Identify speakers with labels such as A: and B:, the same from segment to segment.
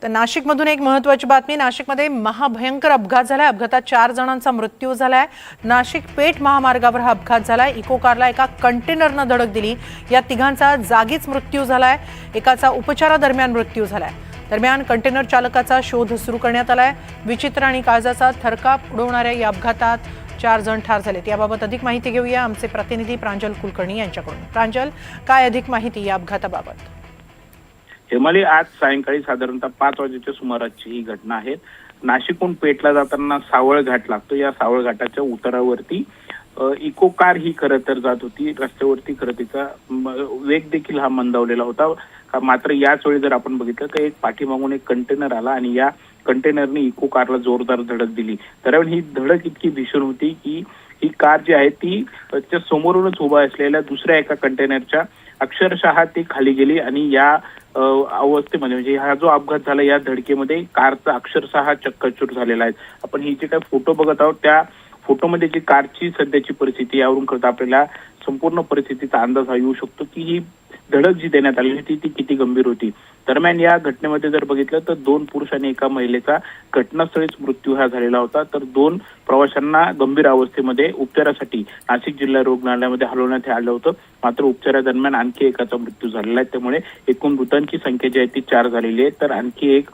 A: तर नाशिकमधून एक महत्त्वाची बातमी। नाशिकमध्ये महाभयंकर अपघात झालाय। अपघातात 4 जणांचा मृत्यू झालाय। नाशिक पेठ महामार्गावर हा अपघात झालाय। इको कारला एका कंटेनरनं धडक दिली। या तिघांचा जागीच मृत्यू झालाय। एकाचा उपचारादरम्यान मृत्यू झालाय। दरम्यान कंटेनर चालकाचा शोध सुरू करण्यात आलाय। विचित्र आणि काळजाचा थरकाप उडवणाऱ्या या अपघातात 4 जण ठार झालेत। याबाबत अधिक माहिती घेऊया आमचे प्रतिनिधी प्रांजल कुलकर्णी यांच्याकडून। प्रांजल, काय अधिक माहिती या अपघाताबाबत?
B: हेमाली, आज सायंकाळी साधारणतः 5 वाजेच्या सुमाराची ही घटना आहे। नाशिकहून पेठला जाताना सावळ घाट लागतो। या सावळ घाटाच्या उतारावरती इको कार ही खरं तर जात होती। रस्त्यावरती खरं तिचा वेग देखील हा मंदावलेला होता। मात्र याच वेळी जर आपण बघितलं तर एक पाठीमागून एक कंटेनर आला आणि या कंटेनरने इको कारला जोरदार धडक दिली। त्यावेळी ही धडक इतकी भीषण होती की ही कार जी आहे ती त्या समोरूनच उभा असलेल्या दुसऱ्या एका कंटेनरच्या अक्षरशः ती खाली गेली आणि या अवस्थेमध्ये म्हणजे हा जो अपघात झाला या धडकेमध्ये कारचा अक्षरशः चक्काचूर झालेला आहे। आपण ही जे काही फोटो बघत आहोत त्या फोटोमध्ये जी कारची सध्याची परिस्थिती यावरून करता आपल्याला संपूर्ण परिस्थितीचा अंदाज येऊ शकतो की ही धडक जी देण्यात आली होती ती किती गंभीर होती। दरम्यान या घटनेमध्ये जर बघितलं तर 2 पुरुष आणि एका महिलेचा घटनास्थळीच मृत्यू हा झालेला होता। तर 2 प्रवाशांना गंभीर अवस्थेमध्ये उपचारासाठी नाशिक जिल्हा रुग्णालयामध्ये हलवण्यात आलं होतं। मात्र उपचारादरम्यान आणखी एकाचा मृत्यू झालेला आहे। त्यामुळे एकूण मृतांची संख्या जी आहे ती 4 झालेली आहे। तर आणखी एक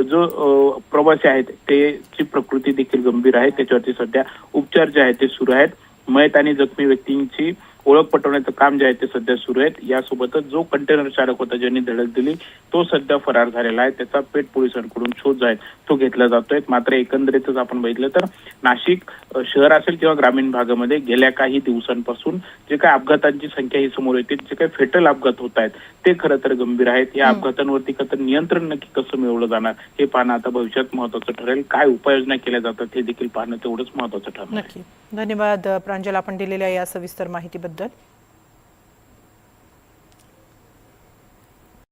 B: जो प्रवासी आहेत त्याची प्रकृती देखील गंभीर आहे। त्याच्यावरती सध्या उपचार जे आहेत ते सुरू आहेत। मयत आणि जखमी व्यक्तींची ओळख पटवण्याचं काम जे आहे ते सध्या सुरू आहे। यासोबतच जो कंटेनर चालक होता ज्यांनी धडक दिली तो सध्या फरार झालेला आहे। त्याचा पेठ पोलिसांकडून शोध जो आहे तो घेतला जातोय। मात्र एकंदरीतच आपण बघितलं तर नाशिक शहर असेल किंवा ग्रामीण भागामध्ये गेल्या काही दिवसांपासून जे काही अपघातांची संख्या ही समोर येते, जे काही फेटल अपघात होत आहेत ते खरं तर गंभीर आहेत। या अपघातांवरती खरं नियंत्रण नक्की कसं मिळवलं जाणार हे पाहणं आता भविष्यात महत्त्वाचं ठरेल। काय उपाययोजना केल्या जातात हे देखील पाहणं तेवढंच महत्त्वाचं ठरणार।
A: नक्की। धन्यवाद प्रांजल, आपण दिलेल्या या सविस्तर माहितीबद्दल।